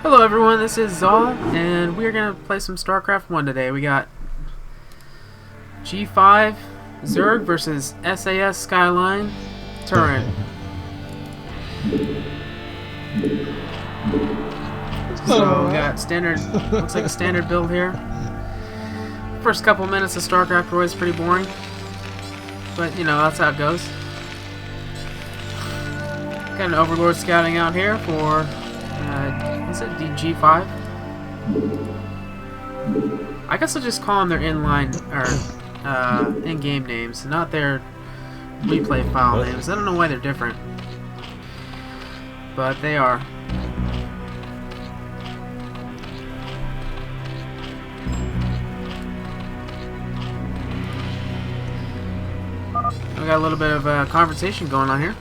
Hello everyone, this is Zal, and we're gonna play some Starcraft 1 today. We got G5 Zerg versus SAS Skyline Turin. So we got standard, looks like a standard build here. First couple minutes of Starcraft are always pretty boring, but you know, that's how it goes. Got an Overlord scouting out here for is it G5? I guess I'll just call them their inline or in-game names, not their replay file names. I don't know why they're different, but they are. We got a little bit of a conversation going on here.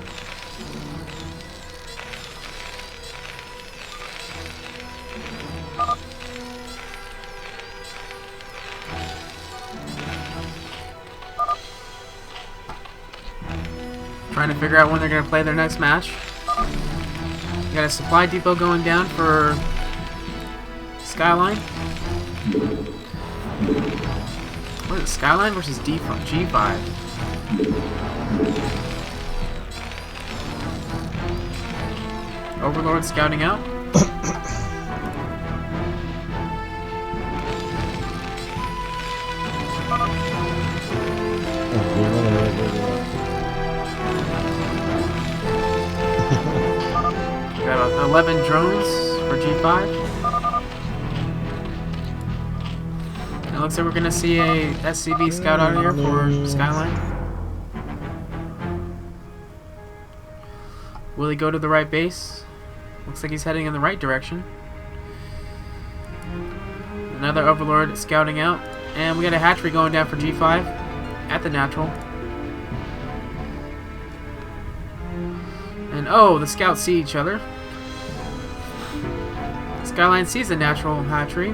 Trying to figure out when they're going to play their next match. We got a supply depot going down for Skyline. What is it? Skyline versus G5. Overlord scouting out. Got 11 drones for G5. It looks like we're going to see a SCV scout out here for Skyline. Will he go to the right base? Looks like he's heading in the right direction. Another Overlord scouting out. And we got a hatchery going down for G5 at the natural. And oh, the scouts see each other. Skyline sees the natural hatchery,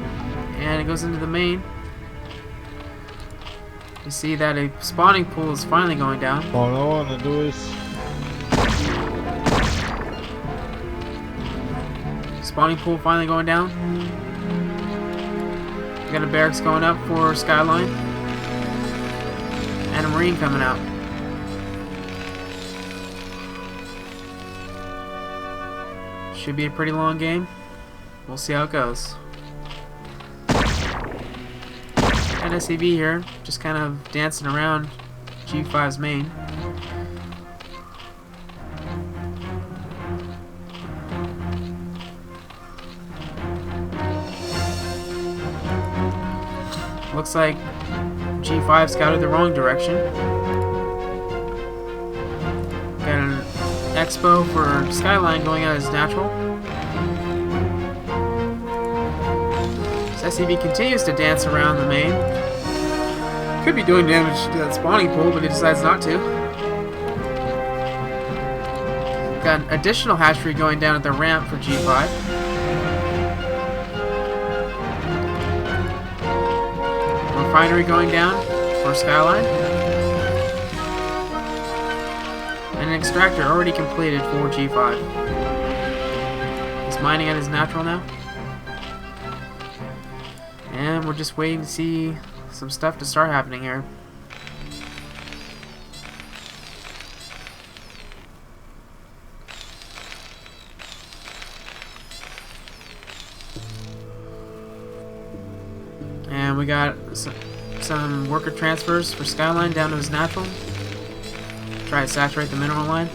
and it goes into the main. You see that a spawning pool is finally going down. All I want to do is... Spawning pool finally going down. We got a barracks going up for Skyline. And a marine coming out. Should be a pretty long game. We'll see how it goes. Got SCV here, just kind of dancing around G5's main. Looks like G5 scouted the wrong direction. Got an expo for Skyline going out as natural. SCV continues to dance around the main. Could be doing damage to that spawning pool, but he decides not to. Got an additional hatchery going down at the ramp for G5. Refinery going down for Skyline. And an extractor already completed for G5. He's mining at his natural now. And we're just waiting to see some stuff to start happening here. And we got some worker transfers for Skyline down to his natural. Try to saturate the mineral line.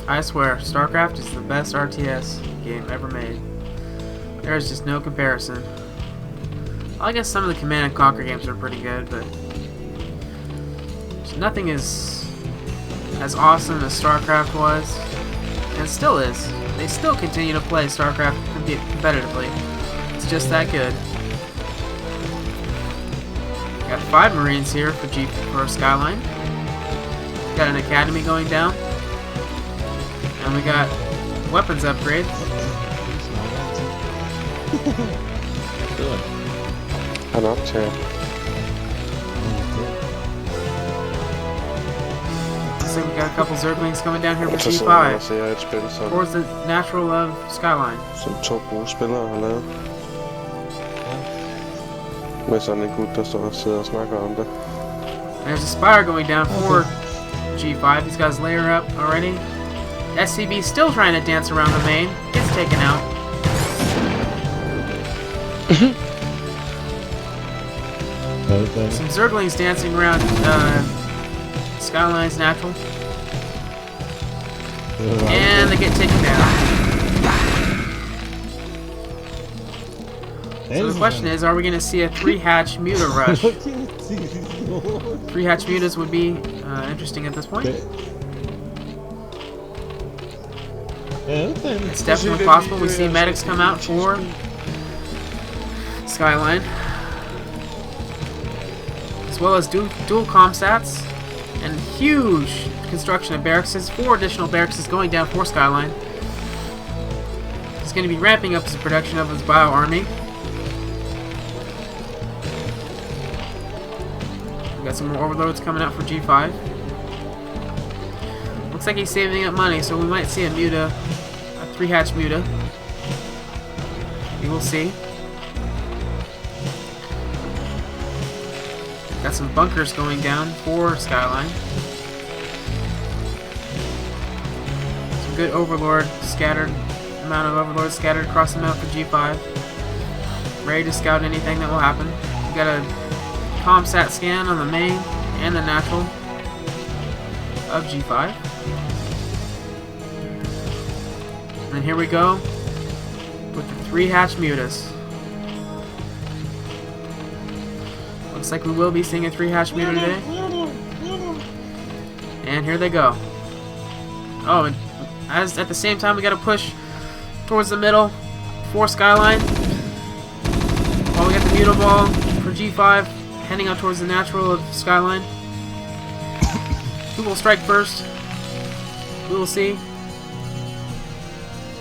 I swear, Starcraft is the best RTS game ever made. There is just no comparison. Well, I guess some of the Command and Conquer games are pretty good, but nothing is as awesome as Starcraft was, and still is. They still continue to play Starcraft competitively. It's just that good. Got 5 Marines here for Skyline. Got an academy going down. And we got weapons upgrades. Han optager. Looks like we got a couple Zerglings coming down here with Så sidder han og G5 ser et spil, som towards the natural of Skyline. 2 gode spillere har lavet. Med sådan en gut, der står og sidder og snakker om det. There's a Spire going down for G5. He's got his layer up already. SCB still trying to dance around the main. Gets taken out. Some Zerglings dancing around Skyline's natural. And they get taken down. So the question is, are we going to see a 3-hatch Muta rush? 3-hatch Mutas would be interesting at this point. It's definitely possible. We see medics come out for Skyline, as well as dual comsats and huge construction of barracks. 4 additional barracks going down for Skyline. He's going to be ramping up his production of his bio army. We got some more overlords coming out for G5. Looks like he's saving up money, so we might see a Muta, a 3-hatch Muta. We will see. Got some bunkers going down for Skyline. Some good overlord scattered, amount of overlords scattered across the map for G5. Ready to scout anything that will happen. We got a comsat scan on the main and the natural of G5. And here we go with the 3-hatch Mutas. Looks like we will be seeing a 3-hatch Muta today. And here they go. Oh, and as at the same time we got to push towards the middle for Skyline. While we got the Muta ball for G5 heading out towards the natural of Skyline. Who will strike first? We will see.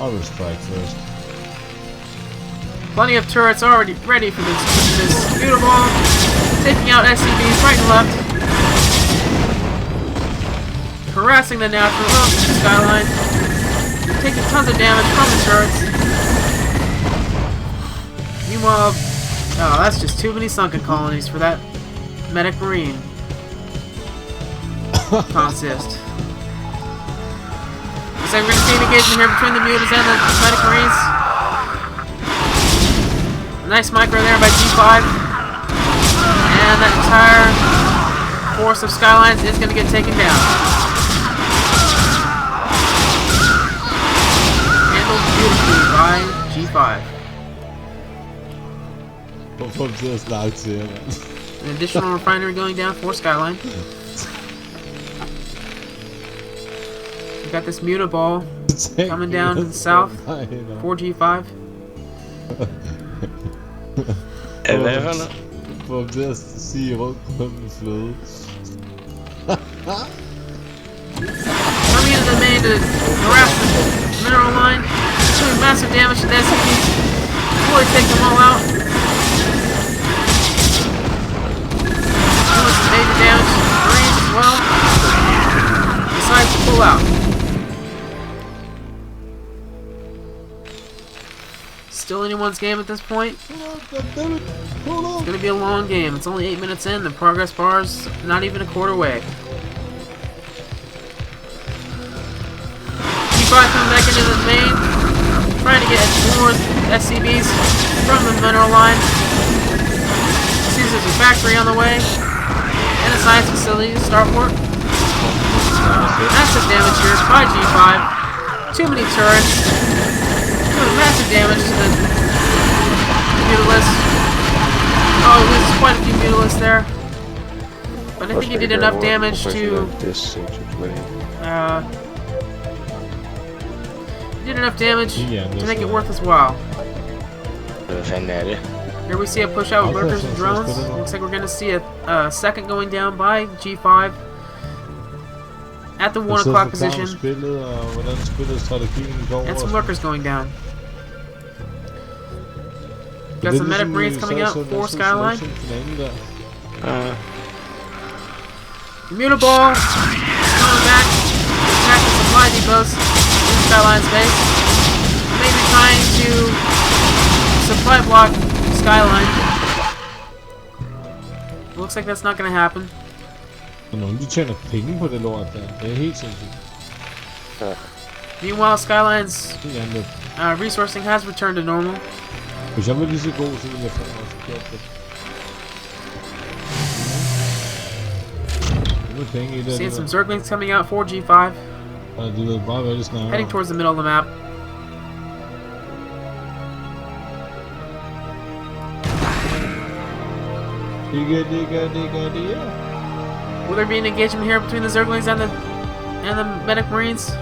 I will strike first. Plenty of turrets already ready for this Muta ball. Taking out SCVs right and left. Harassing the natural of Skyline. Taking tons of damage from the turrets. Meanwhile, oh, that's just too many sunken colonies for that medic marine consist. Looks like we're going to see an engagement here between the Mutas and the medic marines. Nice micro there by G5. And that entire force of Skylines is going to get taken down. Handled beautifully by G5. An additional refinery going down for Skyline. We got this Muta ball coming down to the south for G5. From this to see what comes flow. Coming into the main to harass the mineral line, doing massive damage to the SCVs. Fully take them all out. Doing some major damage to the Marines as well. Decides to pull out. Still anyone's game at this point. It's going to be a long game. It's only 8 minutes in. The progress bar's not even a quarter way. G5 coming back into the main, trying to get more SCBs from the mineral line. Sees there's a factory on the way and a science facility to start work. Massive damage here by G5. Too many turrets. Doing massive damage to the Mutalists. Oh, there's quite a few Mutalists there. But I think he did enough damage to... he did enough damage to make it worth his while. Here we see a push out with lurkers and drones. Looks like we're going to see a second going down by G5 at the 1 o'clock position. And some lurkers going down. Got some medic marines coming out. 4 skyline. Immutable. Coming back. Attack the supply depots in Skyline's base. Maybe trying to supply block Skyline. Looks like that's not going to happen. Og nogen de tjener penge på det lort der. Det er helt sindssygt. Ja. Meanwhile, Skyline's Det er andet. resourcing has returned to normal. Hvis jeg var lige så god, så ville jeg fandme også gjort det. Det er penge i det. Seeing some Zerglings coming out, 4 G5. Og det ved bare, hvad det snakker. Heading towards the middle of the map. Will there be an engagement here between the Zerglings and the medic marines?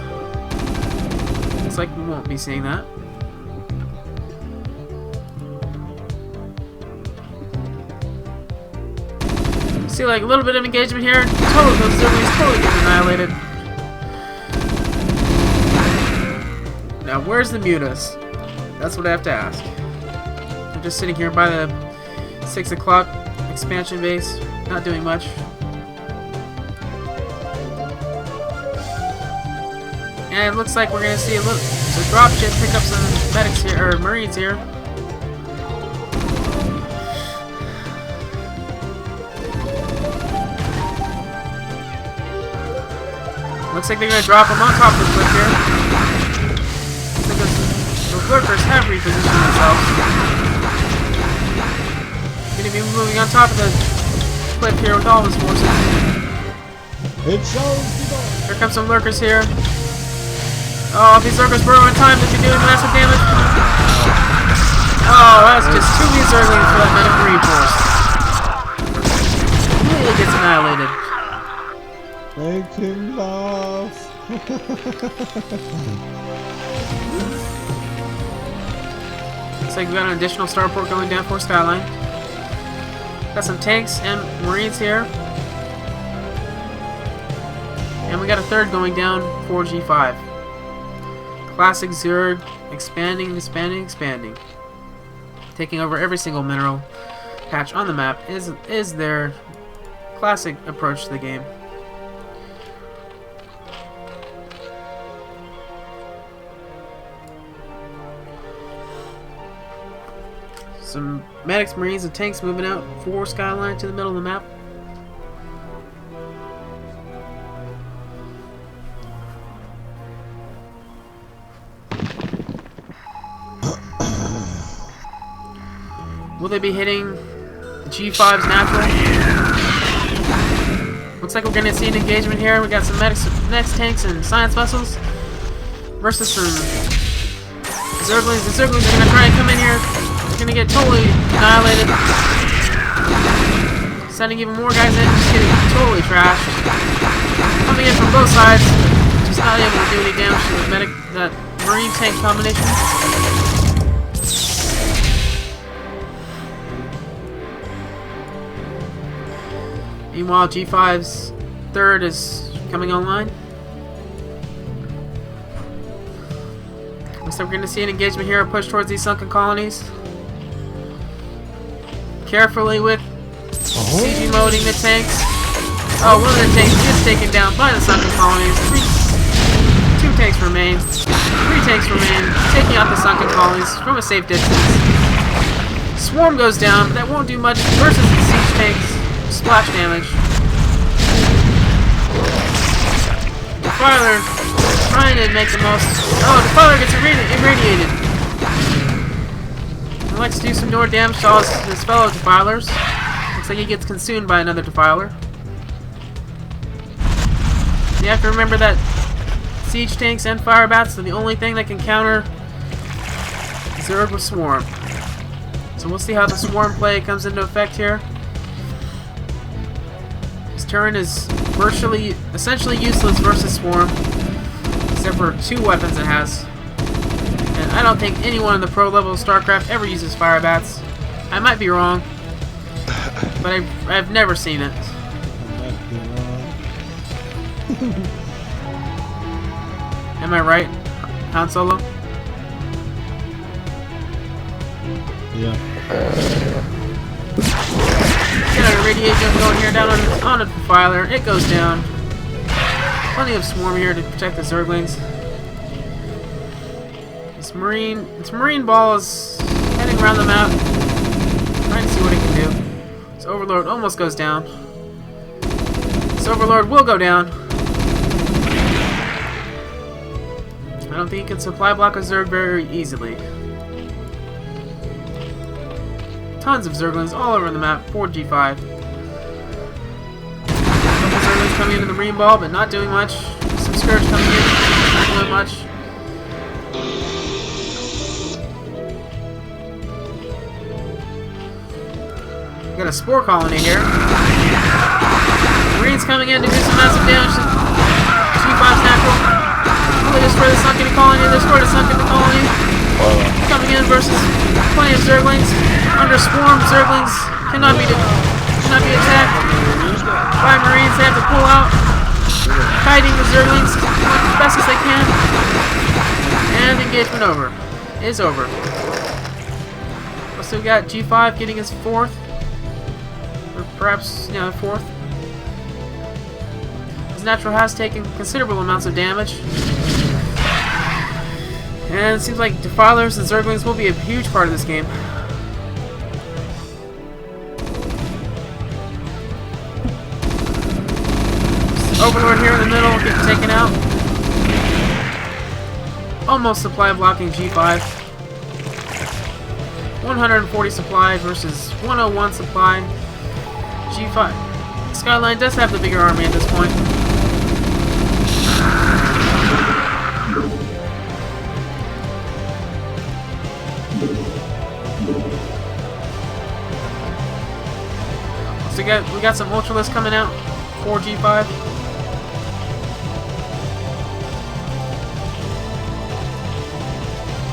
Looks like we won't be seeing that. See, like a little bit of engagement here. Totally, those Zerglings totally get annihilated. Now, where's the mutas? That's what I have to ask. They're just sitting here by the 6 o'clock expansion base, not doing much. And it looks like we're gonna see a dropship pick up some medics here, or marines here. Looks like they're gonna drop them on top of the cliff here. Because the lurkers have repositioned themselves. Gonna be moving on top of the cliff here with all his forces. Here come some lurkers here. Oh, if these lurkers burrow in time, they can do massive damage. Oh, that's just too many Zerglings for that medic marine force. Really gets annihilated. Make him laugh. Looks like we got an additional starport going down for Skyline. Got some tanks and marines here. And we got a third going down for G5. Classic Zerg, expanding, expanding, expanding. Taking over every single mineral patch on the map is their classic approach to the game. Some medics, marines, and tanks moving out for Skyline to the middle of the map. Will they be hitting the G5's natural? Looks like we're going to see an engagement here. We got some medics, tanks, and science vessels versus some Zerglings. The Zerglings are going to try and come in here. They're going to get totally annihilated. Sending even more guys in, just getting totally trashed. Coming in from both sides, just not able to do any damage to the that marine tank combination. Meanwhile, G5's third is coming online. Looks like we're going to see an engagement here, a push towards these sunken colonies. Carefully with CG moding the tanks. Oh, one of the tanks is taken down by the sunken colonies. Two tanks remain. 3 tanks remain, taking out the sunken colonies from a safe distance. Swarm goes down, but that won't do much versus the siege tanks. Splash damage. Defiler trying to make the most. Oh, Defiler gets irradiated. He likes to do some more damage to all his fellow Defilers. Looks like he gets consumed by another Defiler. You have to remember that siege tanks and fire bats are the only thing that can counter Zerg with Swarm. So we'll see how the Swarm play comes into effect here. Turn is essentially useless versus Swarm, except for 2 weapons it has. And I don't think anyone in the pro level of Starcraft ever uses fire bats. I might be wrong, but I've never seen it. Am I right, Han Solo? Yeah. Get a radiate jump going here down on a defiler. It goes down. Plenty of swarm here to protect the Zerglings. This marine ball is heading around the map, trying to see what it can do. This Overlord almost goes down. This Overlord will go down. I don't think he can supply block a Zerg very easily. Tons of Zerglings all over the map for G5. Couple Zerglings coming into the marine ball, but not doing much. Some Scourge coming in, not doing much. We got a Spore Colony here. Marines coming in to do some massive damage to G5's natural. Will they destroy the sunken colony? They destroyed the sunken colony. Coming in versus plenty of Zerglings. Under swarm, Zerglings cannot be attacked by Marines. They have to pull out, fighting the Zerglings as best as they can. And the engagement is over. So we got G5 getting his fourth. Or perhaps, yeah, fourth. His natural has taken considerable amounts of damage. And it seems like Defilers and Zerglings will be a huge part of this game. Overlord here in the middle, getting taken out. Almost supply blocking G5. 140 supply versus 101 supply. G5. Skyline does have the bigger army at this point. So we got some Ultralists coming out for G5.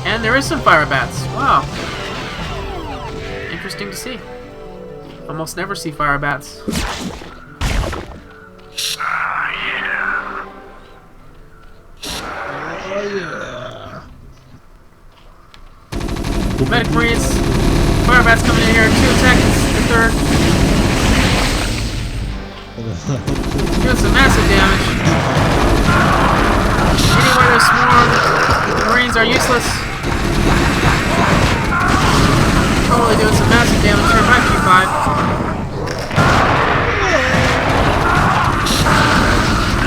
And there is some Fire Bats. Wow. Interesting to see. Almost never see Fire Bats. Medic Marines. Fire Bats coming in here. 2 attacks. The third. Doing some massive damage. Anywhere there's swarm, the Marines are useless. Totally doing some massive damage here by G5.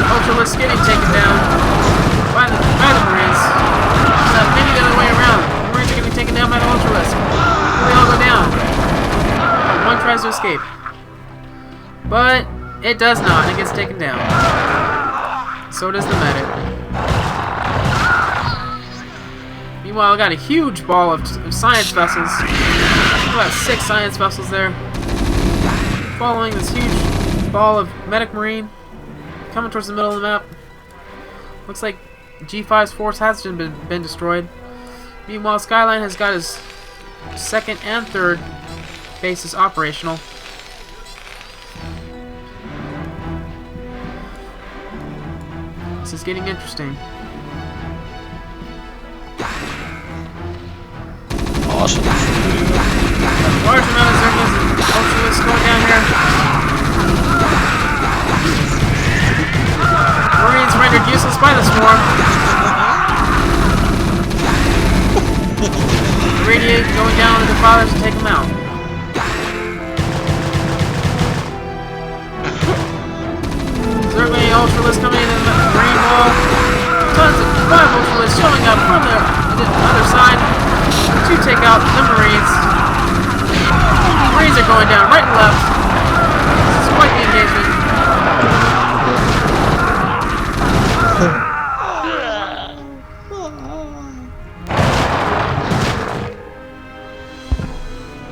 Ultralisk getting taken down by the Marines. Maybe the other way around. The Marines are getting taken down by the Ultralisk. They all go down. One tries to escape. But it does not. It gets taken down. So does the medic. Meanwhile, I got a huge ball of science vessels. About 6 science vessels there. Following this huge ball of medic marine. Coming towards the middle of the map. Looks like G5's force has been destroyed. Meanwhile, Skyline has got his 2nd and 3rd bases operational. This is getting interesting. Awesome. Large amount of Zerglings and Ultralists going down here. Marines rendered useless by the swarm. Radiate going down on the Defilers to take them out. Zergling Ultralists coming in the green wall. Tons of 5 Ultralists showing up from the other side to take out the Marines. Marines are going down right and left. This is quite the engagement.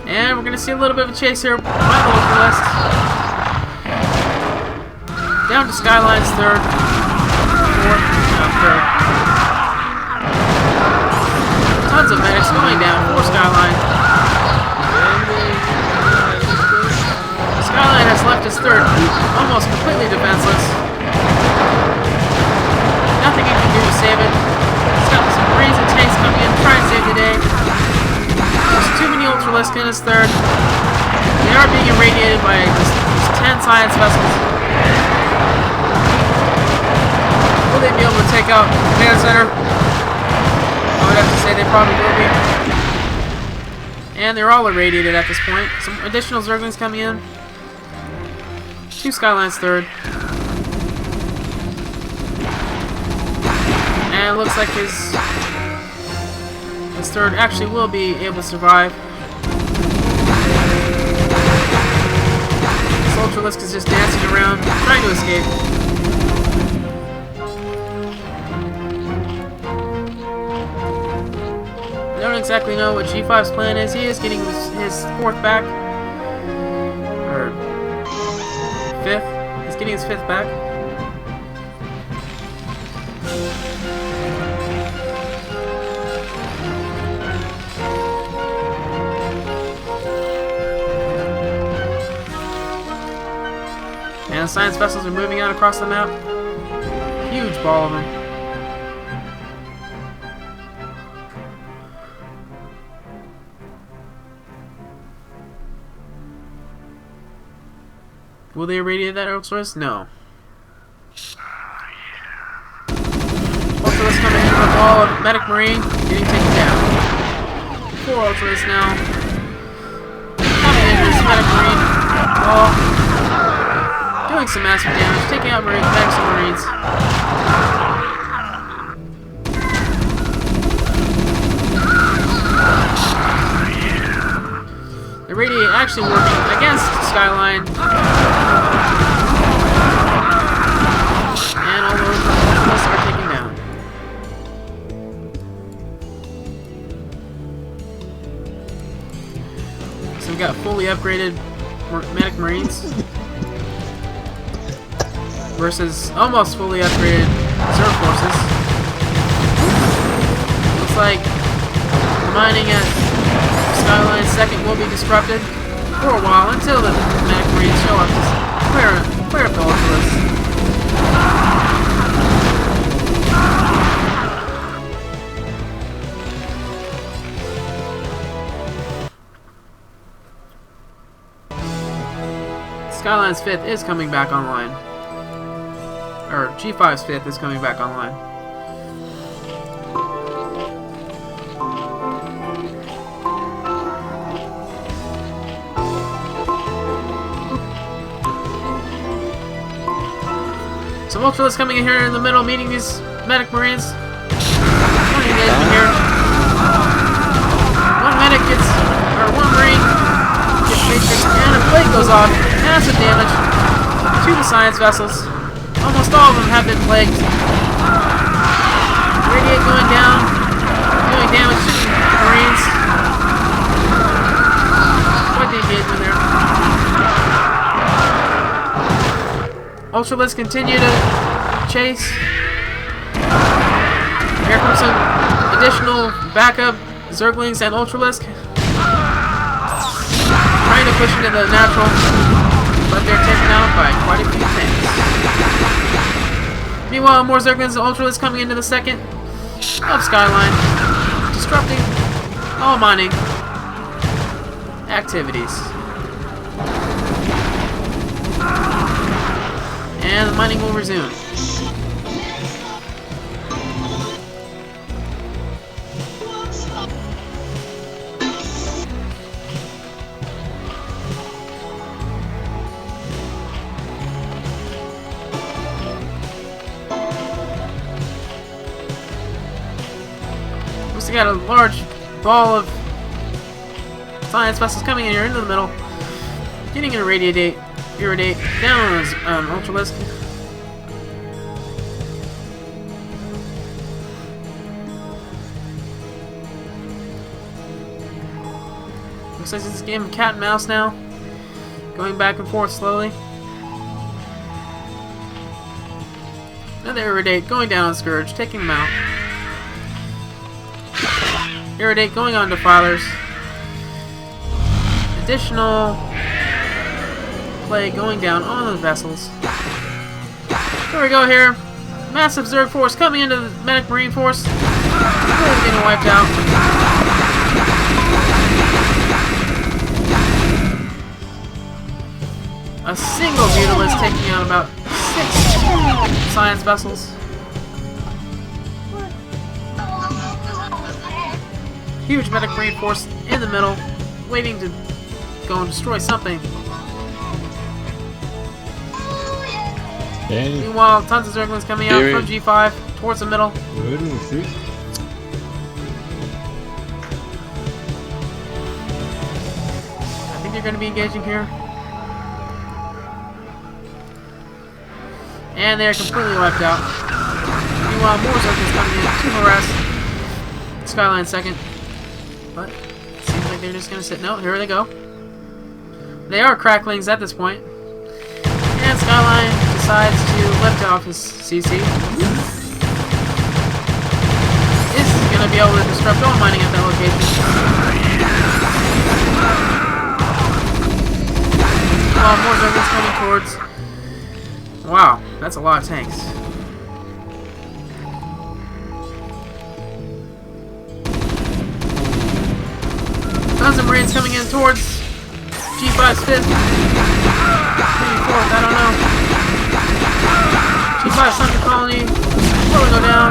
And we're going to see a little bit of a chase here by the Ultralists. Down to Skyline's 3rd. 4th. No, 3rd. Tons of medics going down for Skyline. Skyline has left his 3rd almost completely defenseless. Nothing he can do to save it. He's got some Marines and tanks coming in to try and save the day. There's too many Ultralisks Finn is third. They are being irradiated by just 10 science vessels. Will they be able to take out Command Center? I would have to say they probably will be. And they're all irradiated at this point. Some additional Zerglings coming in. 2 Skylines third. And it looks like his third actually will be able to survive. This Ultralisk is just dancing around, trying to escape. I don't exactly know what G5's plan is. He is getting his fourth back. Or fifth. He's getting his fifth back. And the science vessels are moving out across the map. Huge ball of them. Will they irradiate that Ultralisk? No. Ultralisk coming in with a ball of Medic Marine, getting taken down. 4 Ultralisk now. Coming in with Medic Marine ball. Doing some massive damage, taking out Medics and Marines. The Radiate actually working against Skyline. And all those Ultralists are taken down. So we've got fully upgraded Medic Marines versus almost fully upgraded Zerg forces. Looks like the mining at Skyline 2nd will be disrupted for a while until the Medic Marines show up to clear up the Ultralisk. Skyline's 5th is coming back online. Or G5's 5th is coming back online. Some Ultralisk coming in here in the middle, meeting these Medic Marines. One engagement here. One Medic gets, or one Marine gets matrixed, and a plate goes off. Massive damage to the science vessels. Almost all of them have been plagued. Radiate going down, doing damage to the Marines. Quite the engagement there. Ultralisk continue to chase. Here comes some additional backup Zerglings and Ultralisk. Trying to push into the natural, but they're taken out by quite a few tanks. Meanwhile, more Zerglings and Ultralisk coming into the 2nd of Skyline, disrupting all mining activities. And the mining will resume. We got a large ball of science vessels coming in here into the middle, getting an irradiate down on his Ultralisk. Looks like it's a game of cat and mouse now, going back and forth slowly. Another irradiate going down on Scourge, taking him out. Irradiate going on Defilers. Additional play going down on the vessels. There we go here. Massive Zerg force coming into the Medic Marine force. Really getting wiped out. a single Mutalisk taking out about 6 science vessels. Huge medic marine force in the middle, waiting to go and destroy something. Ja, Meanwhile, tons of Zerglings coming out from G5 towards the middle. du hørte musik. I think they're going to be engaging here. And they're completely wiped out. Meanwhile, more Zerglings coming in to harass Skyline second. But it seems like they're just going to sit. No, here they go. They are cracklings at this point. And Skyline decides to lift off his CC. Is going to be able to disrupt all mining at that location. While more Zerglings coming towards. Wow, that's a lot of tanks. Tons of Marines coming in towards G5's 5th. Maybe 4th, I don't know. G5's Sunken Colony will go down.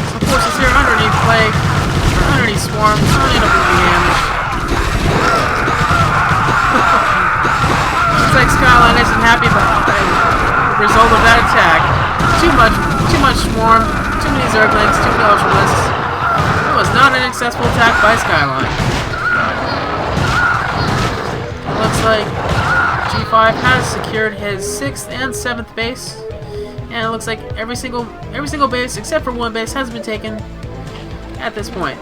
Some forces here underneath Plague, or underneath Swarm, unable to be damaged. Looks like Skyline isn't happy about the result of that attack. Too much Swarm, too many Zerglings, too many Ultralisks. It was not an successful attack by Skyline. It looks like G5 has secured his 6th and 7th base, and it looks like every single base except for one base has been taken at this point.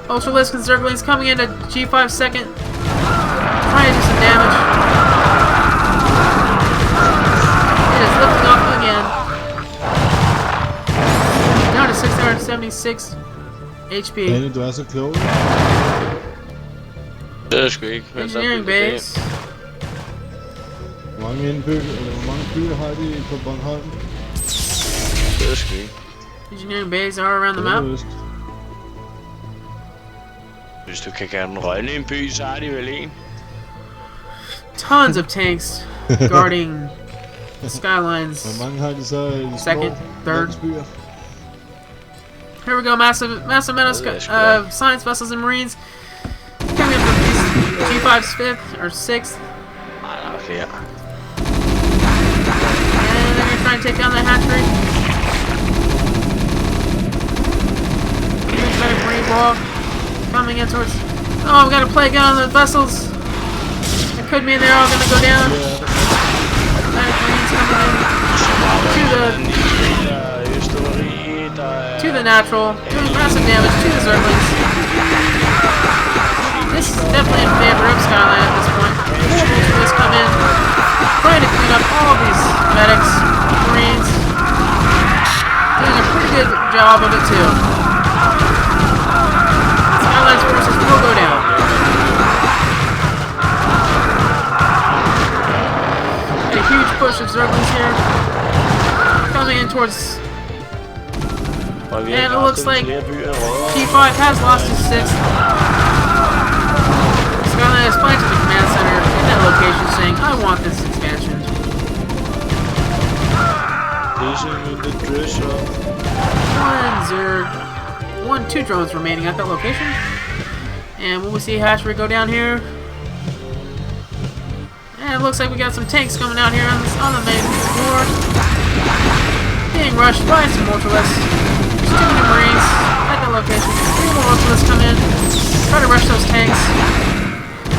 Ultralisk and Zerglings coming into G5 second, trying to do some damage. It is lifting off again. Down to 676 HP. Danny, du er så klog. Det er sgu ikke. Engineering base. Hvor mange byer har de på Bornholm? Det er sgu ikke. Engineering bays are around the map. Hvis du kan gøre den rønne i en by, så har de vel en. Tons of tanks guarding Skyline's Hvor mange har de så i de små second, third. landsbyer? Here we go, massive science vessels and marines coming in from G5's 5th or 6th. Nej, der er flere. And they're gonna try and take down that hatchery. Huge medic marine wall coming in towards. Oh, we got a plague on the vessels. It could mean they're all gonna go down. Medic marines coming in to the natural, doing massive damage to the Zerglings. This is definitely in favor of Skyline at this point. Ultralisk come in, trying to clean up all these medics, marines. Doing a pretty good job of it too. Skyline's forces will go down. A huge push of Zerglings here. Coming in towards. And it looks like G5 has lost his 6th. Skyline has planted the command center in that location saying, I want this expansion. Two drones remaining at that location. And will we see hatchery go down here? And it looks like we got some tanks coming out here on the main floor. Being rushed by some Ultralisks. Too many Marines at the location. 3 more Ultralisks come in, try to rush those tanks,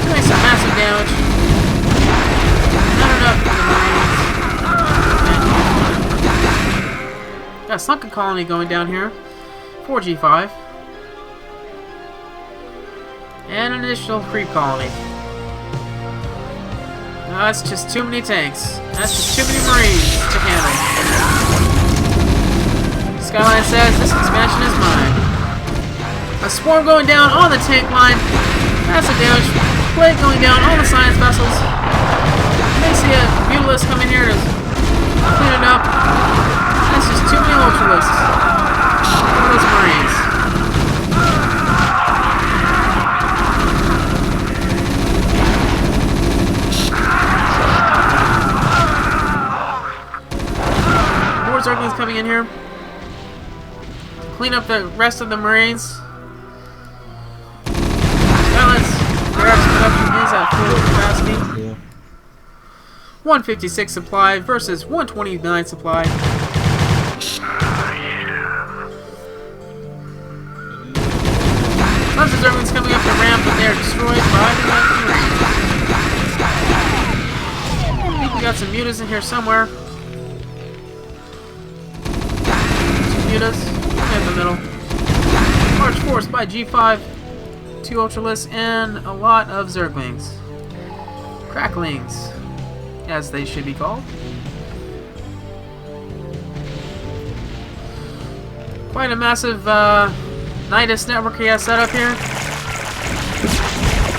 doing some massive damage. Not enough for the Marines. Got a Sunken Colony going down here for G5. And an additional creep colony. No, that's just too many tanks. That's just too many Marines to handle. Skyline says, this expansion is mine. A swarm going down on the tank line. Massive damage. Plague going down on the science vessels. They see a Mutalisk coming here to clean it up. That's just too many Ultralisks. Look at those Marines. coming in here. Clean up the rest of the Marines. Balance. Their production is at full capacity. Yeah. 156 supply versus 129 supply. Tons of Zerglings coming up the ramp, but they're destroyed by the Marines. I think we got some mutas in here somewhere. Two mutas in the middle. Large force by G5. 2 Ultralists and a lot of Zerglings. Cracklings, as they should be called. Quite a massive Nidus network he has set up here.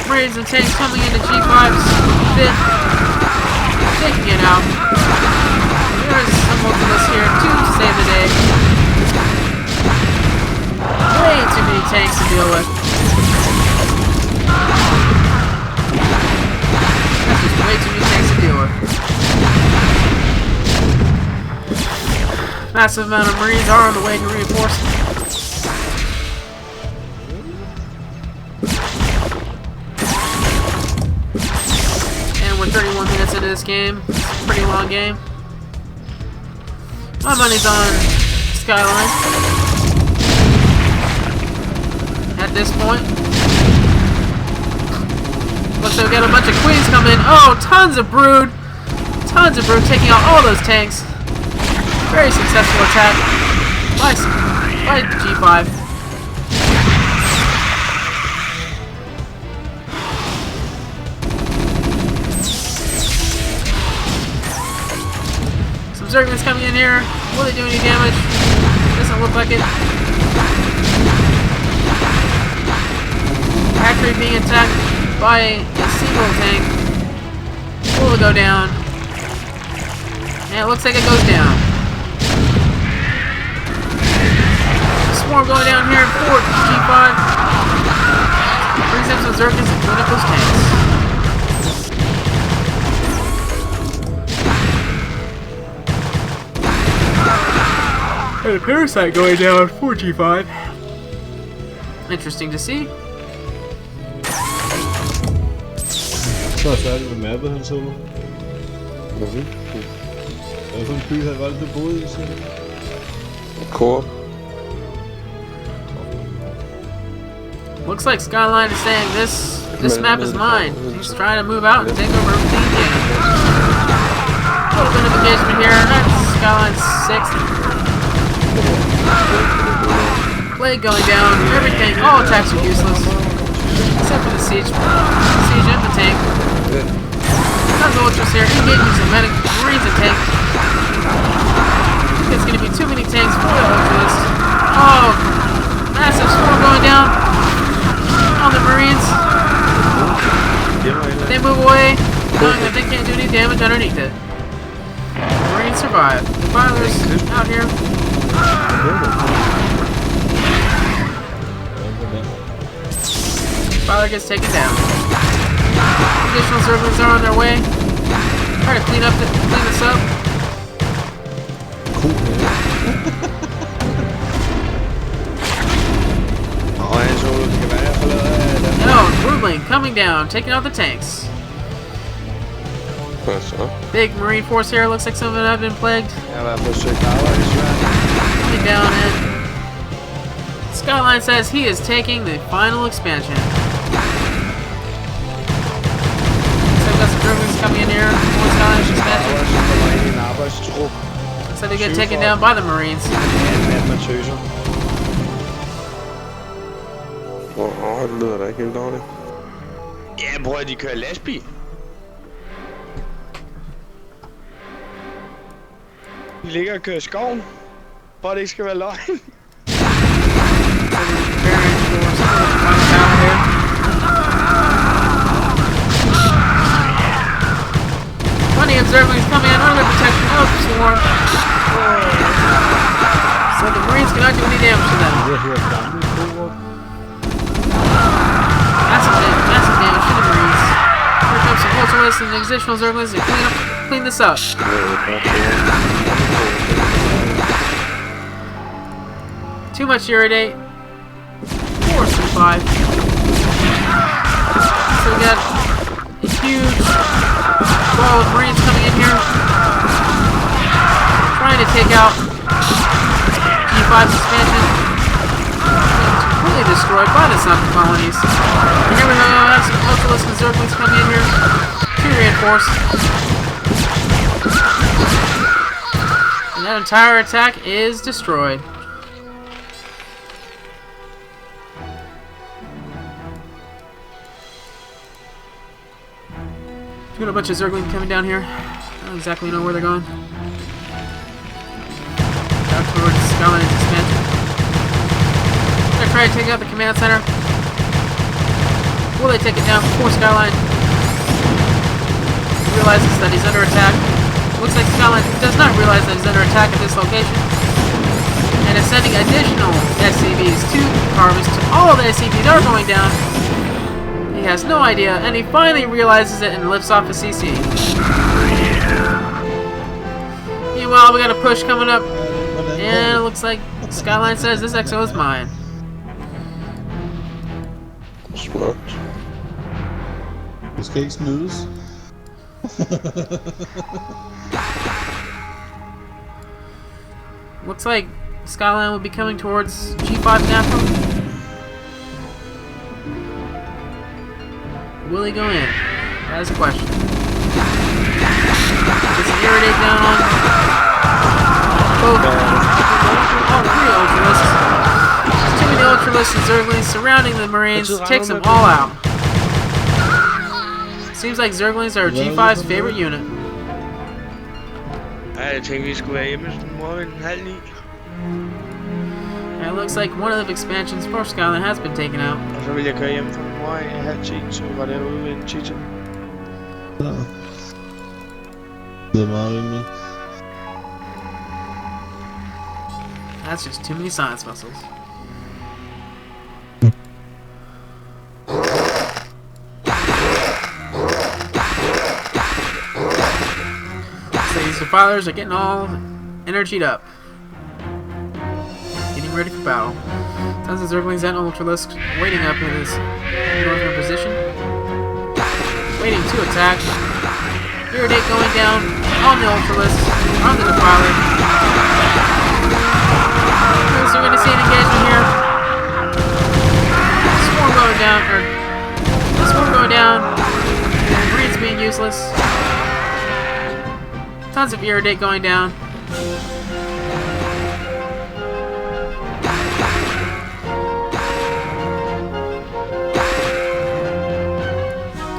Marines and tanks coming into G5's bit, taking it out. There's some Ultralists here to save the day. Way too many tanks to deal with. That's just way too many tanks to deal with. Massive amount of Marines are on the way to reinforce. And we're 31 minutes into this game. It's a pretty long game. My money's on Skyline. At this point. Looks like we got a bunch of queens coming. Oh, tons of brood. Tons of brood taking out all those tanks. Very successful attack by G5. Some Zerglings coming in here. Will they do any damage? Doesn't look like it. Factory being attacked by a single tank. Will it go down? And it looks like it goes down. Swarm going down here for G5. Brings in some Zerglings and clean up those tanks. And a parasite going down for G5. Interesting to see. Så er færdig med mappet, han så. Hvad for en by havde valgt, du boede i, siger du? Coop. Looks like Skyline is saying this map is mine. He's trying to move out and take over everything again. A little bit of engagement here. That's Skyline's 6th. Plague going down. Everything. All attacks are useless. Except for the siege and the tank. Tons of ultras here. Engaging some medic Marines and tank. It's going to be too many tanks for the ultras. Oh, massive swarm going down on the Marines. They move away, knowing that they can't do any damage underneath it. The Marines survive. The Filers out here. Filer gets taken down. Additional Zerglings are on their way. Try to clean this up. Cool, No, Broodling coming down, taking out the tanks. Hvad så? Big Marine force here. Looks like some of them have been plagued. Coming down, and Skyline says he is taking the final expansion. So we've got some Zerglings coming in here. More Skyline's expansion. So they get taken down by the Marines. Det lyder da ikke helt dårligt. Ja, bror, de kører lastbil. De ligger og kører skoven. For det ikke skal være løgn. Plenty of Zerglings coming in under the protection of the swarm. So the Marines cannot do any damage to them. Massive damage to the Marines. Here comes some Ultralists and additional Zerglings to clean this up. Too much irritate. Force revive. So we got a huge ball of Marines coming in here. Trying to take out G5's expansion. Completely destroyed by the Sun colonies. And here we have some Ultralisk and Zerglings coming in here to reinforce. And that entire attack is destroyed. Got a bunch of Zerglings coming down here. I don't exactly know where they're going. Down towards Skyline's expansion. Gonna try to take out the command center. Will they take it down before Skyline realizes that he's under attack? Looks like Skyline does not realize that he's under attack at this location. And is sending additional SCVs to harvest. All of the SCVs are going down. He has no idea, and he finally realizes it and lifts off a CC. Meanwhile, we got a push coming up, and it looks like Skyline says this exo is mine. Smart. Escape snooze. Looks like Skyline will be coming towards G5 naturally. Will he go in? That is a question. Gets an irritate down on both all three Ultralisks. There's too many Ultralisks and Zerglings surrounding the Marines. Takes them all out. Seems like Zerglings are G5's favorite unit. Ej, jeg tænkte, vi skulle være hjemme sådan mor en halv ni. And it looks like one of the expansions for Skyline has been taken out. Og så ville jeg køre hjem fra min mor en halv 10, så var det ude ved en chicha. Ja. Det er meget rimeligt. That's just too many science vessels. So these defilers are getting all energied up. Getting ready for battle. Tons of Zerglings and Ultralisks waiting up in his northern position. Waiting to attack. Irritate going down on the Ultralisks, on the defiler. So we're going to see an engagement here. Swarm going down, or the Swarm going down. Marines being useless. Tons of Irritate going down.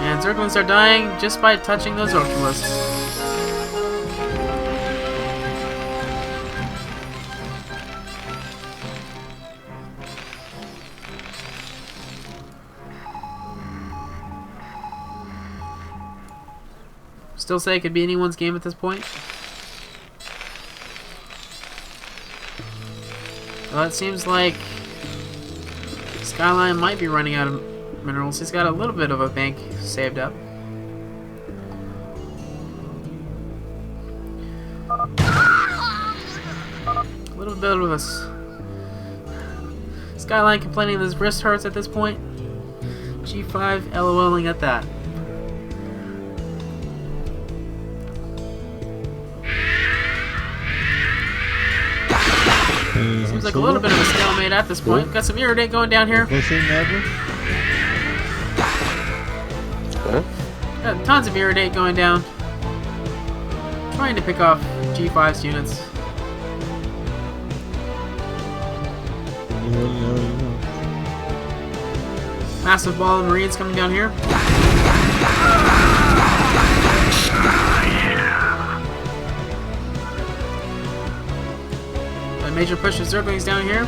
And Zerglings are dying just by touching those Ultralisks. Still say it could be anyone's game at this point. Well, it seems like Skyline might be running out of minerals. He's got a little bit of a bank saved up. A little bit of a Skyline complaining that his wrist hurts at this point. G5 LOLing at that. Seems like a little bit of a stalemate at this point. Got some Irritate going down here. Got tons of Irritate going down. Trying to pick off G5's units. Massive ball of Marines coming down here. A major push of Zerglings down here.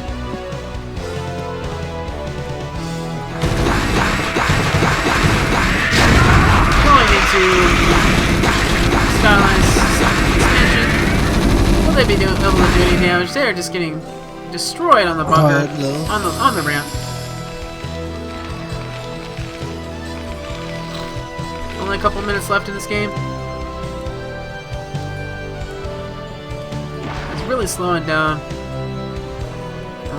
Going into Skyline's expansion. Will they be able to do any damage? They're just getting destroyed on the bunker, on the ramp. Only a couple minutes left in this game. It's really slowing down.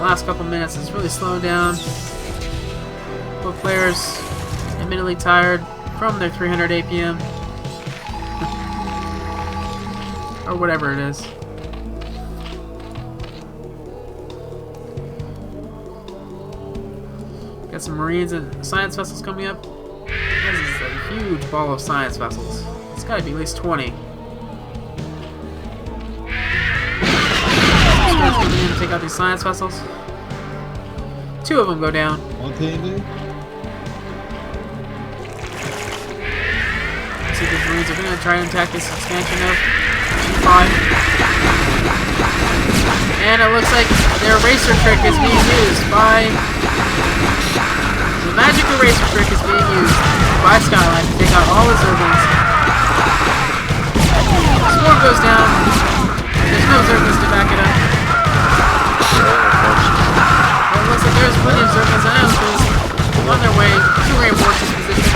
the last couple minutes has really slowed down. Both players admittedly tired from their 300 APM. Or whatever it is. Got some Marines and science vessels coming up. This is a huge ball of science vessels. It's gotta be at least 20. Starts coming in to take out these science vessels. 2 of them go down. What can you do? See if the Marines are gonna try and attack this expansion of G5. And it looks like their eraser trick is being used by... The magic eraser trick is being used by Skyline to take out all the Zerglings. Swarm goes down. There's no Zerglings to back it up. Well, it looks like there's plenty of Zerglings and Elves on their way to reinforce this position.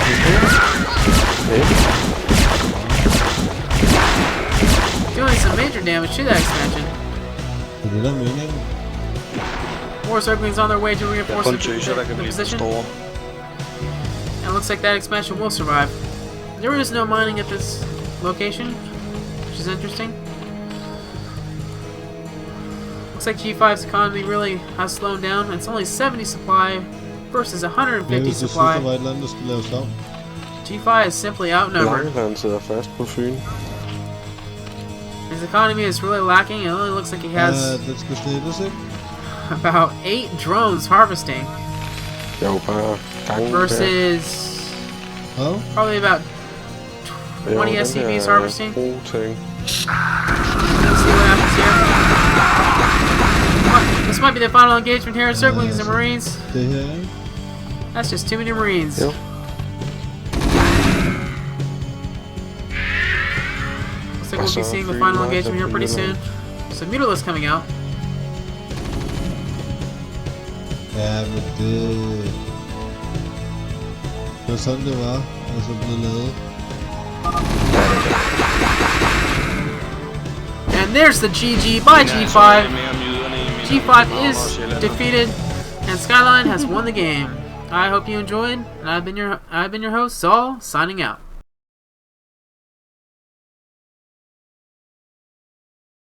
Doing some major damage to that expansion. Er det der meningen? More Zerglings on their way to Der er reinforce kun the tøser, der kan blive for position. store. And it looks like that expansion will survive. There is no mining at this location, which is interesting. Looks like G5's economy really has slowed down. It's only 70 supply versus 150 Hvis du synes, supply. der var et eller andet, der skulle laves om. G5 is simply outnumbered. Langland sidder fast på Fyn. His economy is really lacking. It only looks like he has Den skal slettes, ikke? about 8 drones harvesting Jeg er jo bare gangen versus Hvad? probably about 20 SCVs harvesting. Ting. Let's see what happens here. This might be the final engagement here in Zerglings and Marines. Det her, ikke? That's just too many Marines. Jo. Looks like we'll be seeing the final engagement here pretty soon. So Mutila's coming out. Ja, men det var sådan, det var. Altså, blevet lavet. And there's the GG by G5. G5 is defeated, and Skyline has won the game. I hope you enjoyed, and I've been your host, Saul, signing out.